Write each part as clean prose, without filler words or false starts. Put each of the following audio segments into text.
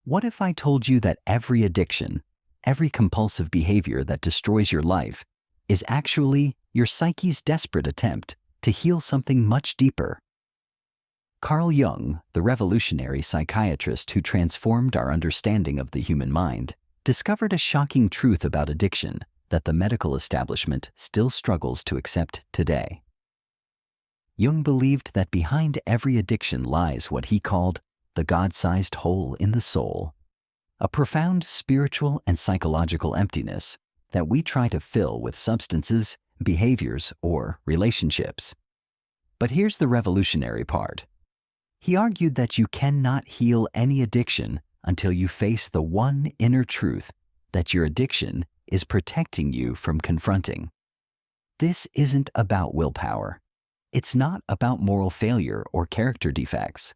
What if I told you that every addiction, every compulsive behavior that destroys your life, is actually your psyche's desperate attempt to heal something much deeper? Carl Jung, the revolutionary psychiatrist who transformed our understanding of the human mind, discovered a shocking truth about addiction that the medical establishment still struggles to accept today. Jung believed that behind every addiction lies what he called the God-sized hole in the soul, a profound spiritual and psychological emptiness that we try to fill with substances, behaviors, or relationships. But here's the revolutionary part. He argued that you cannot heal any addiction until you face the one inner truth that your addiction is protecting you from confronting. This isn't about willpower. It's not about moral failure or character defects.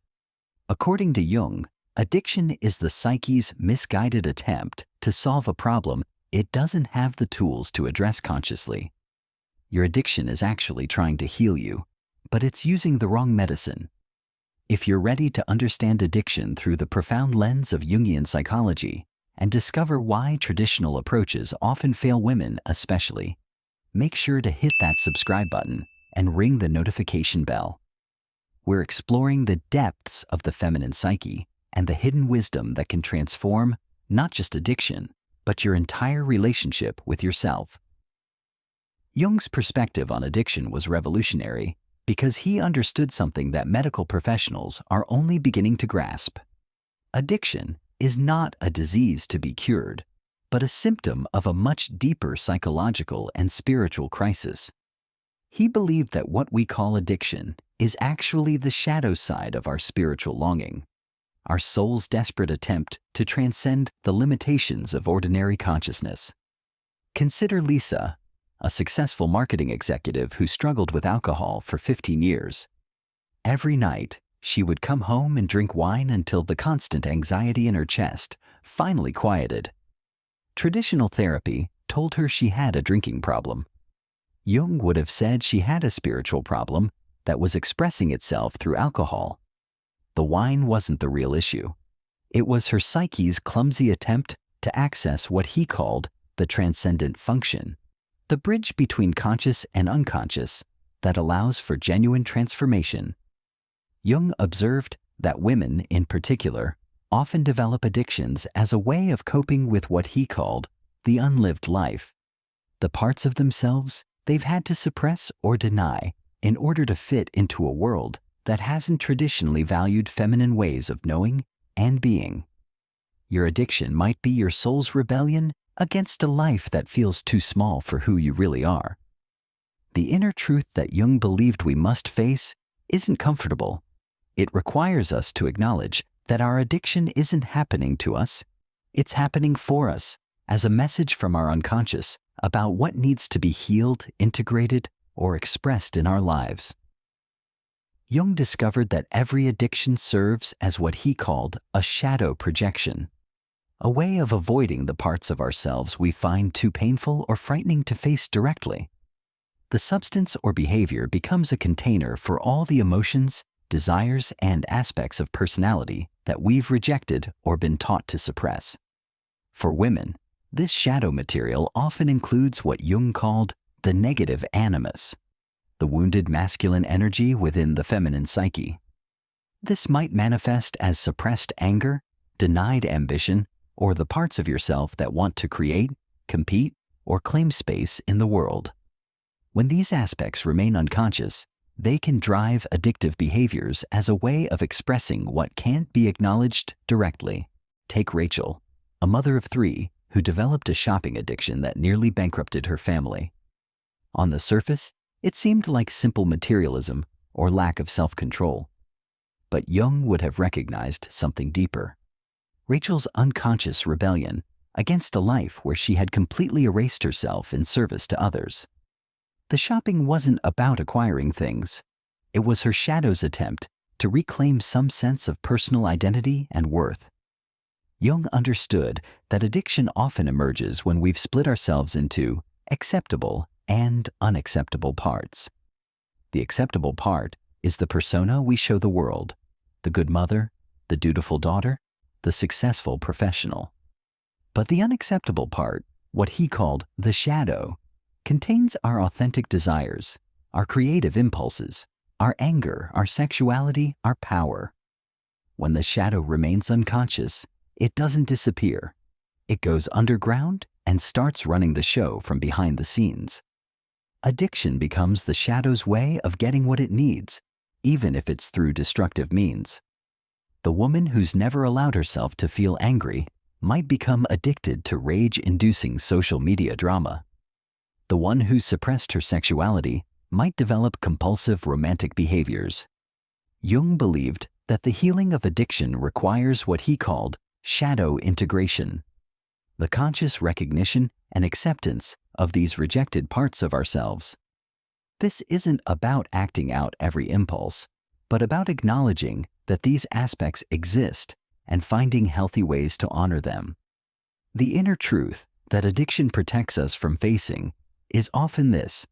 According to Jung, addiction is the psyche's misguided attempt to solve a problem it doesn't have the tools to address consciously. Your addiction is actually trying to heal you, but it's using the wrong medicine. If you're ready to understand addiction through the profound lens of Jungian psychology and discover why traditional approaches often fail women especially, make sure to hit that subscribe button and ring the notification bell. We're exploring the depths of the feminine psyche and the hidden wisdom that can transform not just addiction, but your entire relationship with yourself. Jung's perspective on addiction was revolutionary because he understood something that medical professionals are only beginning to grasp. Addiction is not a disease to be cured, but a symptom of a much deeper psychological and spiritual crisis. He believed that what we call addiction is actually the shadow side of our spiritual longing, our soul's desperate attempt to transcend the limitations of ordinary consciousness. Consider Lisa, a successful marketing executive who struggled with alcohol for 15 years. Every night, she would come home and drink wine until the constant anxiety in her chest finally quieted. Traditional therapy told her she had a drinking problem. Jung would have said she had a spiritual problem that was expressing itself through alcohol. The wine wasn't the real issue. It was her psyche's clumsy attempt to access what he called the transcendent function, the bridge between conscious and unconscious that allows for genuine transformation. Jung observed that women, in particular, often develop addictions as a way of coping with what he called the unlived life, the parts of themselves they've had to suppress or deny in order to fit into a world that hasn't traditionally valued feminine ways of knowing and being. Your addiction might be your soul's rebellion against a life that feels too small for who you really are. The inner truth that Jung believed we must face isn't comfortable. It requires us to acknowledge that our addiction isn't happening to us. It's happening for us as a message from our unconscious about what needs to be healed, integrated, or expressed in our lives. Jung discovered that every addiction serves as what he called a shadow projection, a way of avoiding the parts of ourselves we find too painful or frightening to face directly. The substance or behavior becomes a container for all the emotions, desires, and aspects of personality that we've rejected or been taught to suppress. For women, this shadow material often includes what Jung called the negative animus, the wounded masculine energy within the feminine psyche. This might manifest as suppressed anger, denied ambition, or the parts of yourself that want to create, compete, or claim space in the world. When these aspects remain unconscious, they can drive addictive behaviors as a way of expressing what can't be acknowledged directly. Take Rachel, a mother of 3 who developed a shopping addiction that nearly bankrupted her family. On the surface, it seemed like simple materialism or lack of self-control. But Jung would have recognized something deeper. Rachel's unconscious rebellion against a life where she had completely erased herself in service to others. The shopping wasn't about acquiring things. It was her shadow's attempt to reclaim some sense of personal identity and worth. Jung understood that addiction often emerges when we've split ourselves into acceptable and unacceptable parts. The acceptable part is the persona we show the world, the good mother, the dutiful daughter, the successful professional. But the unacceptable part, what he called the shadow, contains our authentic desires, our creative impulses, our anger, our sexuality, our power. When the shadow remains unconscious, it doesn't disappear. It goes underground and starts running the show from behind the scenes. Addiction becomes the shadow's way of getting what it needs, even if it's through destructive means. The woman who's never allowed herself to feel angry might become addicted to rage-inducing social media drama. The one who suppressed her sexuality might develop compulsive romantic behaviors. Jung believed that the healing of addiction requires what he called shadow integration, the conscious recognition and acceptance of these rejected parts of ourselves. This isn't about acting out every impulse, but about acknowledging that these aspects exist and finding healthy ways to honor them. The inner truth that addiction protects us from facing is often this: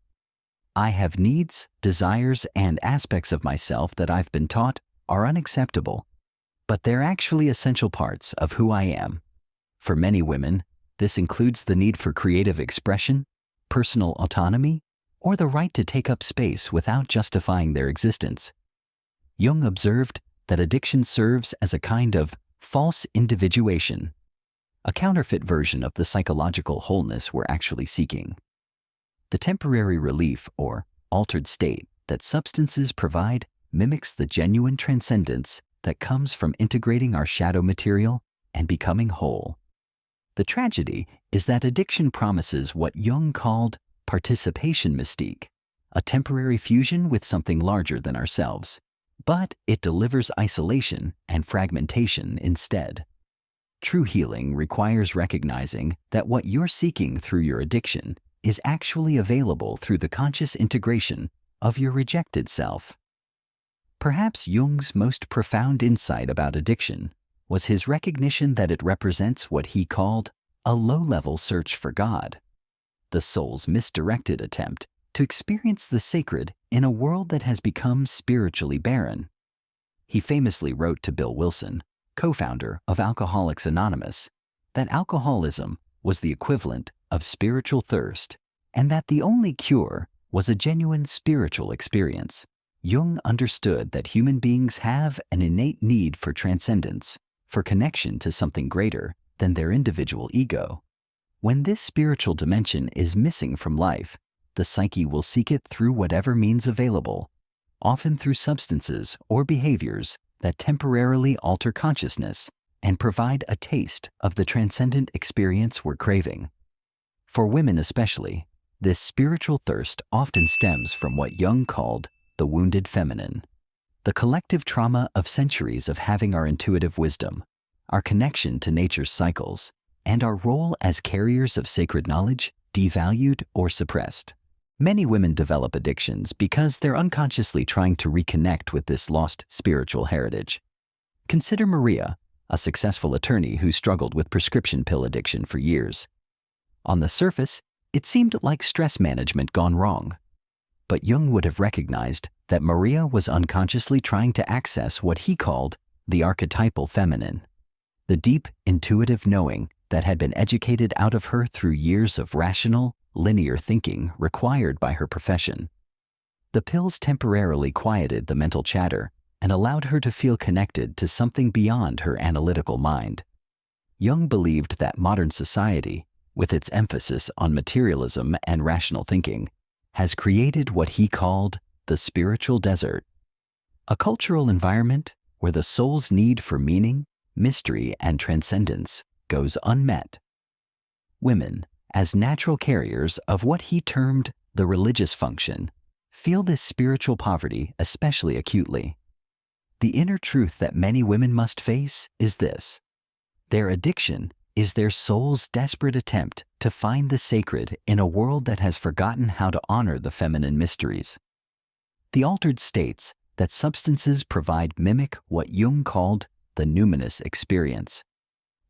I have needs, desires, and aspects of myself that I've been taught are unacceptable, but they're actually essential parts of who I am. For many women, this includes the need for creative expression, personal autonomy, or the right to take up space without justifying their existence. Jung observed that addiction serves as a kind of false individuation, a counterfeit version of the psychological wholeness we're actually seeking. The temporary relief or altered state that substances provide mimics the genuine transcendence that comes from integrating our shadow material and becoming whole. The tragedy is that addiction promises what Jung called participation mystique, a temporary fusion with something larger than ourselves, but it delivers isolation and fragmentation instead. True healing requires recognizing that what you're seeking through your addiction is actually available through the conscious integration of your rejected self. Perhaps Jung's most profound insight about addiction was his recognition that it represents what he called a low-level search for God, the soul's misdirected attempt to experience the sacred in a world that has become spiritually barren. He famously wrote to Bill Wilson, co-founder of Alcoholics Anonymous, that alcoholism was the equivalent of spiritual thirst, and that the only cure was a genuine spiritual experience. Jung understood that human beings have an innate need for transcendence, for connection to something greater than their individual ego. When this spiritual dimension is missing from life, the psyche will seek it through whatever means available, often through substances or behaviors that temporarily alter consciousness and provide a taste of the transcendent experience we're craving. For women especially, this spiritual thirst often stems from what Jung called the wounded feminine, the collective trauma of centuries of having our intuitive wisdom, our connection to nature's cycles, and our role as carriers of sacred knowledge devalued or suppressed. Many women develop addictions because they're unconsciously trying to reconnect with this lost spiritual heritage. Consider Maria, a successful attorney who struggled with prescription pill addiction for years. On the surface, it seemed like stress management gone wrong. But Jung would have recognized that Maria was unconsciously trying to access what he called the archetypal feminine, the deep, intuitive knowing that had been educated out of her through years of rational, linear thinking required by her profession. The pills temporarily quieted the mental chatter and allowed her to feel connected to something beyond her analytical mind. Jung believed that modern society, with its emphasis on materialism and rational thinking, has created what he called the spiritual desert, a cultural environment where the soul's need for meaning, mystery, and transcendence goes unmet. Women, as natural carriers of what he termed the religious function, feel this spiritual poverty especially acutely. The inner truth that many women must face is this: their addiction is their soul's desperate attempt to find the sacred in a world that has forgotten how to honor the feminine mysteries. The altered states that substances provide mimic what Jung called the numinous experience,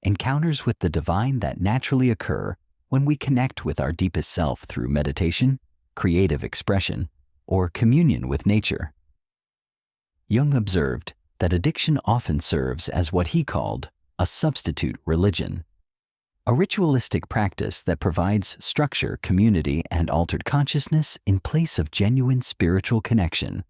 encounters with the divine that naturally occur when we connect with our deepest self through meditation, creative expression, or communion with nature. Jung observed that addiction often serves as what he called a substitute religion. A ritualistic practice that provides structure, community, and altered consciousness in place of genuine spiritual connection.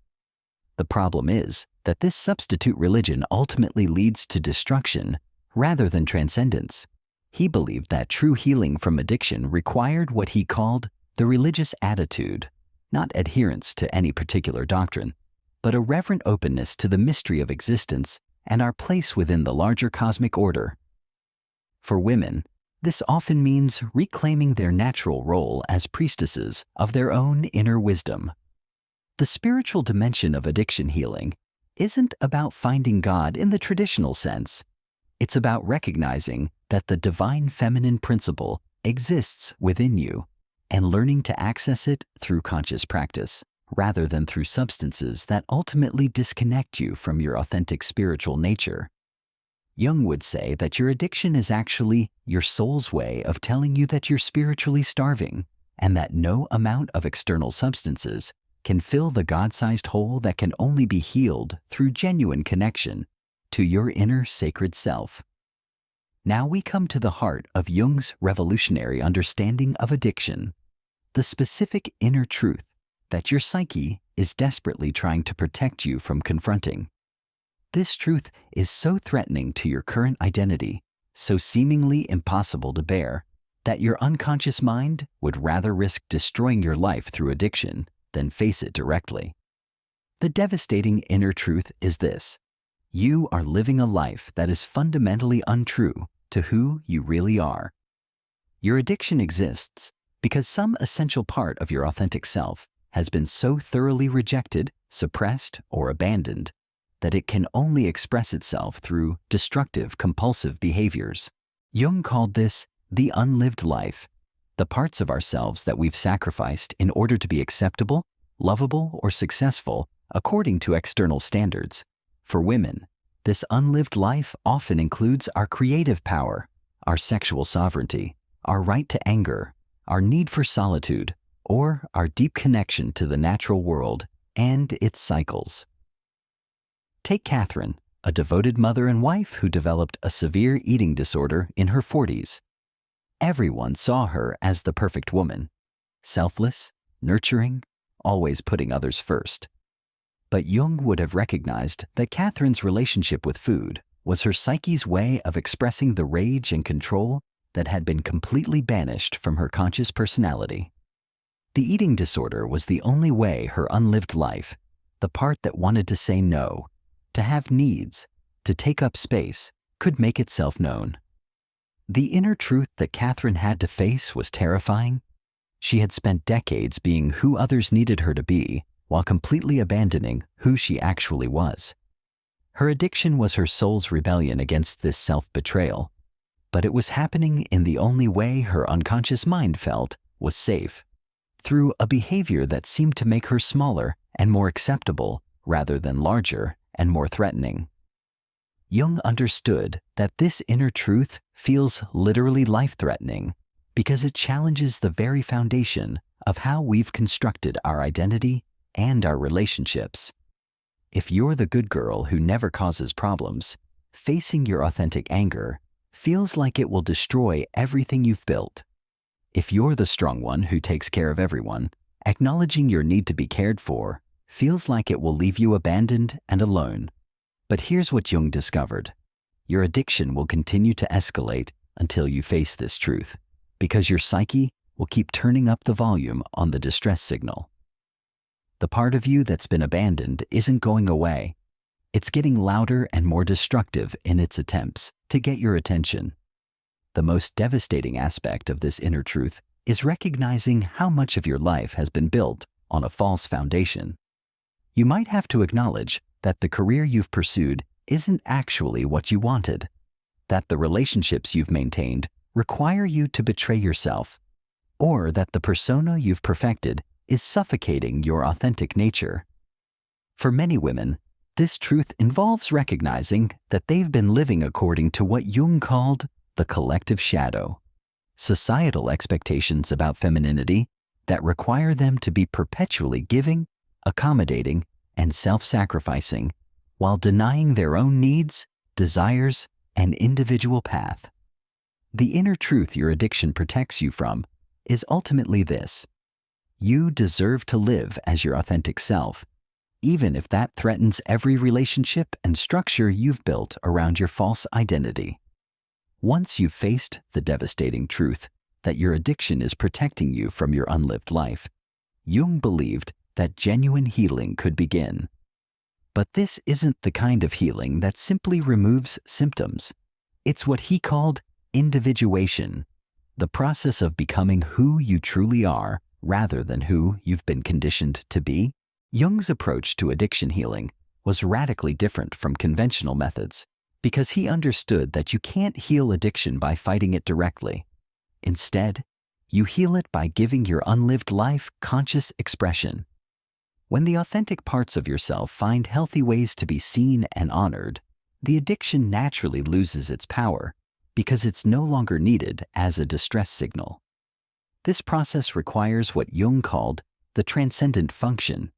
The problem is that this substitute religion ultimately leads to destruction rather than transcendence. He believed that true healing from addiction required what he called the religious attitude, not adherence to any particular doctrine, but a reverent openness to the mystery of existence and our place within the larger cosmic order. For women, this often means reclaiming their natural role as priestesses of their own inner wisdom. The spiritual dimension of addiction healing isn't about finding God in the traditional sense. It's about recognizing that the divine feminine principle exists within you and learning to access it through conscious practice, rather than through substances that ultimately disconnect you from your authentic spiritual nature. Jung would say that your addiction is actually your soul's way of telling you that you're spiritually starving, and that no amount of external substances can fill the God-sized hole that can only be healed through genuine connection to your inner sacred self. Now we come to the heart of Jung's revolutionary understanding of addiction, the specific inner truth that your psyche is desperately trying to protect you from confronting. This truth is so threatening to your current identity, so seemingly impossible to bear, that your unconscious mind would rather risk destroying your life through addiction than face it directly. The devastating inner truth is this: you are living a life that is fundamentally untrue to who you really are. Your addiction exists because some essential part of your authentic self has been so thoroughly rejected, suppressed, or abandoned that it can only express itself through destructive, compulsive behaviors. Jung called this the unlived life, the parts of ourselves that we've sacrificed in order to be acceptable, lovable, or successful according to external standards. For women, this unlived life often includes our creative power, our sexual sovereignty, our right to anger, our need for solitude, or our deep connection to the natural world and its cycles. Take Catherine, a devoted mother and wife who developed a severe eating disorder in her 40s. Everyone saw her as the perfect woman, selfless, nurturing, always putting others first. But Jung would have recognized that Catherine's relationship with food was her psyche's way of expressing the rage and control that had been completely banished from her conscious personality. The eating disorder was the only way her unlived life, the part that wanted to say no, to have needs, to take up space, could make itself known. The inner truth that Catherine had to face was terrifying. She had spent decades being who others needed her to be, while completely abandoning who she actually was. Her addiction was her soul's rebellion against this self-betrayal, but it was happening in the only way her unconscious mind felt was safe, through a behavior that seemed to make her smaller and more acceptable rather than larger and more threatening. Jung understood that this inner truth feels literally life-threatening because it challenges the very foundation of how we've constructed our identity and our relationships. If you're the good girl who never causes problems, facing your authentic anger feels like it will destroy everything you've built. If you're the strong one who takes care of everyone, acknowledging your need to be cared for feels like it will leave you abandoned and alone. But here's what Jung discovered. Your addiction will continue to escalate until you face this truth, because your psyche will keep turning up the volume on the distress signal. The part of you that's been abandoned isn't going away. It's getting louder and more destructive in its attempts to get your attention. The most devastating aspect of this inner truth is recognizing how much of your life has been built on a false foundation. You might have to acknowledge that the career you've pursued isn't actually what you wanted, that the relationships you've maintained require you to betray yourself, or that the persona you've perfected is suffocating your authentic nature. For many women, this truth involves recognizing that they've been living according to what Jung called the collective shadow, societal expectations about femininity that require them to be perpetually giving, accommodating, and self-sacrificing, while denying their own needs, desires, an individual path. The inner truth your addiction protects you from is ultimately this: you deserve to live as your authentic self, even if that threatens every relationship and structure you've built around your false identity. Once you've faced the devastating truth that your addiction is protecting you from your unlived life, Jung believed that genuine healing could begin. But this isn't the kind of healing that simply removes symptoms. It's what he called individuation, the process of becoming who you truly are rather than who you've been conditioned to be. Jung's approach to addiction healing was radically different from conventional methods because he understood that you can't heal addiction by fighting it directly. Instead, you heal it by giving your unlived life conscious expression. When the authentic parts of yourself find healthy ways to be seen and honored, the addiction naturally loses its power because it's no longer needed as a distress signal. This process requires what Jung called the transcendent function,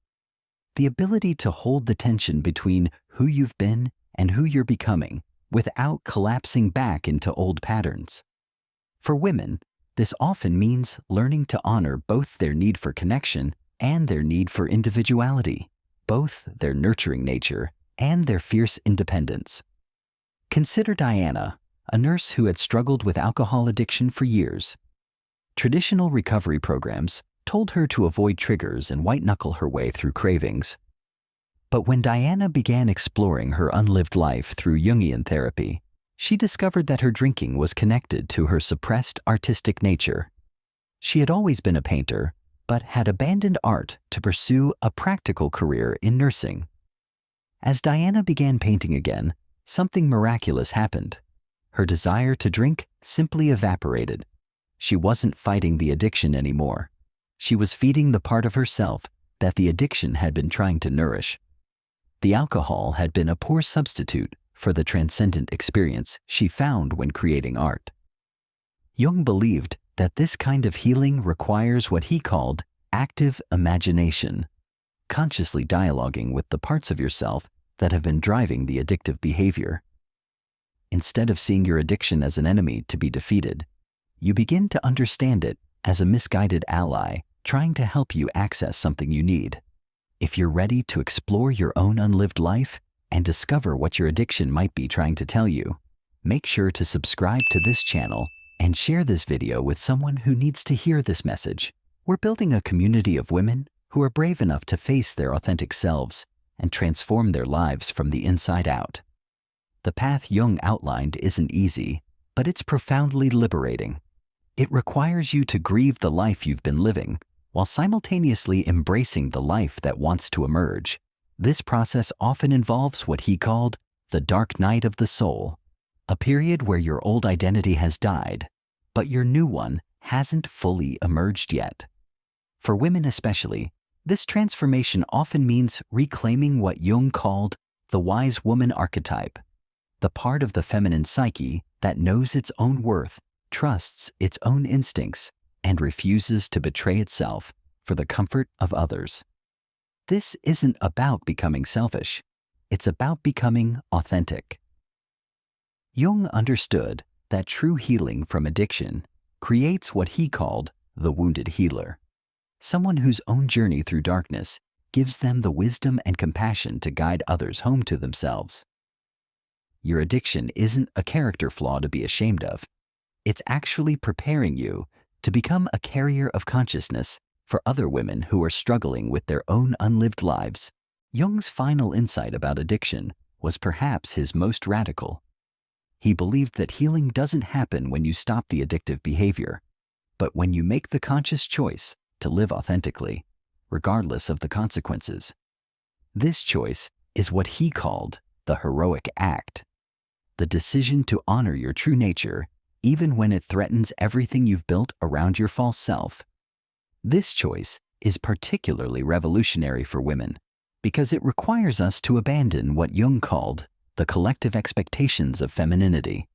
the ability to hold the tension between who you've been and who you're becoming without collapsing back into old patterns. For women, this often means learning to honor both their need for connection and their need for individuality, both their nurturing nature and their fierce independence. Consider Diana, a nurse who had struggled with alcohol addiction for years. Traditional recovery programs told her to avoid triggers and white-knuckle her way through cravings. But when Diana began exploring her unlived life through Jungian therapy, she discovered that her drinking was connected to her suppressed artistic nature. She had always been a painter, but had abandoned art to pursue a practical career in nursing. As Diana began painting again, something miraculous happened. Her desire to drink simply evaporated. She wasn't fighting the addiction anymore. She was feeding the part of herself that the addiction had been trying to nourish. The alcohol had been a poor substitute for the transcendent experience she found when creating art. Jung believed that this kind of healing requires what he called active imagination, consciously dialoguing with the parts of yourself that have been driving the addictive behavior. Instead of seeing your addiction as an enemy to be defeated, you begin to understand it as a misguided ally trying to help you access something you need. If you're ready to explore your own unlived life and discover what your addiction might be trying to tell you, make sure to subscribe to this channel and share this video with someone who needs to hear this message. We're building a community of women who are brave enough to face their authentic selves and transform their lives from the inside out. The path Jung outlined isn't easy, but it's profoundly liberating. It requires you to grieve the life you've been living while simultaneously embracing the life that wants to emerge. This process often involves what he called the dark night of the soul, a period where your old identity has died, but your new one hasn't fully emerged yet. For women especially, this transformation often means reclaiming what Jung called the wise woman archetype, the part of the feminine psyche that knows its own worth, trusts its own instincts, and refuses to betray itself for the comfort of others. This isn't about becoming selfish. It's about becoming authentic. Jung understood that true healing from addiction creates what he called the wounded healer, someone whose own journey through darkness gives them the wisdom and compassion to guide others home to themselves. Your addiction isn't a character flaw to be ashamed of. It's actually preparing you to become a carrier of consciousness for other women who are struggling with their own unlived lives. Jung's final insight about addiction was perhaps his most radical. He believed that healing doesn't happen when you stop the addictive behavior, but when you make the conscious choice to live authentically, regardless of the consequences. This choice is what he called the heroic act, the decision to honor your true nature even when it threatens everything you've built around your false self. This choice is particularly revolutionary for women because it requires us to abandon what Jung called the collective expectations of femininity,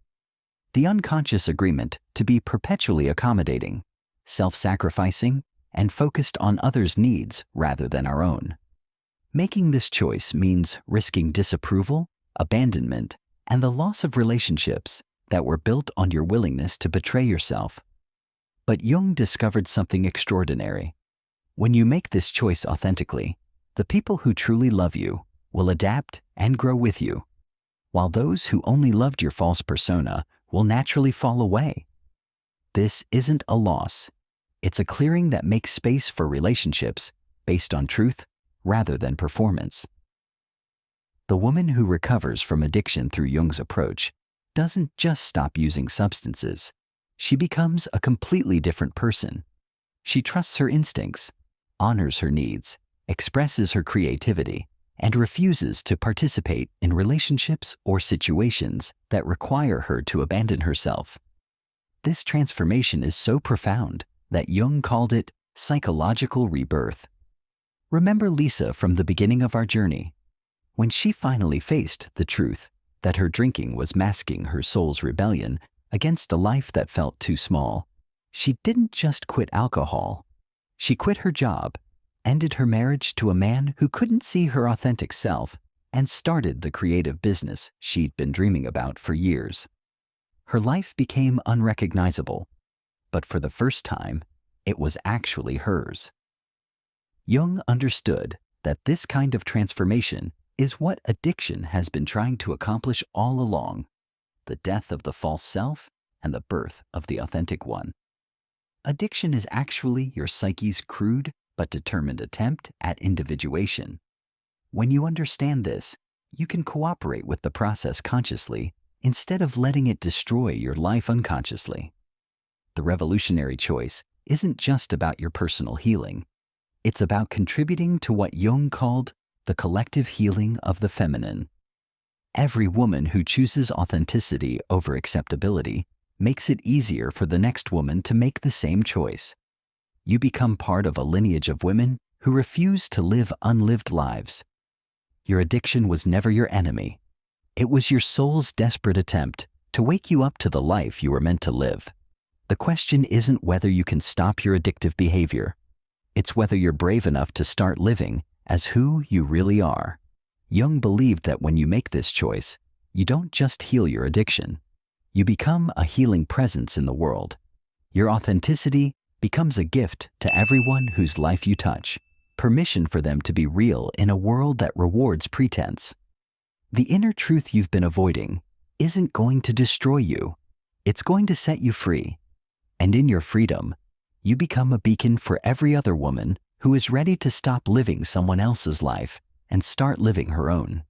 the unconscious agreement to be perpetually accommodating, self-sacrificing, and focused on others' needs rather than our own. Making this choice means risking disapproval, abandonment, and the loss of relationships that were built on your willingness to betray yourself. But Jung discovered something extraordinary. When you make this choice authentically, the people who truly love you will adapt and grow with you, while those who only loved your false persona will naturally fall away. This isn't a loss. It's a clearing that makes space for relationships based on truth rather than performance. The woman who recovers from addiction through Jung's approach doesn't just stop using substances. She becomes a completely different person. She trusts her instincts, honors her needs, expresses her creativity, and refuses to participate in relationships or situations that require her to abandon herself. This transformation is so profound that Jung called it psychological rebirth. Remember Lisa from the beginning of our journey. When she finally faced the truth that her drinking was masking her soul's rebellion against a life that felt too small, she didn't just quit alcohol. She quit her job, ended her marriage to a man who couldn't see her authentic self, and started the creative business she'd been dreaming about for years. Her life became unrecognizable, but for the first time, it was actually hers. Jung understood that this kind of transformation is what addiction has been trying to accomplish all along: the death of the false self and the birth of the authentic one. Addiction is actually your psyche's crude but determined attempt at individuation. When you understand this, you can cooperate with the process consciously instead of letting it destroy your life unconsciously. The revolutionary choice isn't just about your personal healing. It's about contributing to what Jung called the collective healing of the feminine. Every woman who chooses authenticity over acceptability makes it easier for the next woman to make the same choice. You become part of a lineage of women who refuse to live unlived lives. Your addiction was never your enemy. It was your soul's desperate attempt to wake you up to the life you were meant to live. The question isn't whether you can stop your addictive behavior. It's whether you're brave enough to start living as who you really are. Jung believed that when you make this choice, you don't just heal your addiction. You become a healing presence in the world. Your authenticity becomes a gift to everyone whose life you touch, permission for them to be real in a world that rewards pretense. The inner truth you've been avoiding isn't going to destroy you. It's going to set you free. And in your freedom, you become a beacon for every other woman who is ready to stop living someone else's life and start living her own.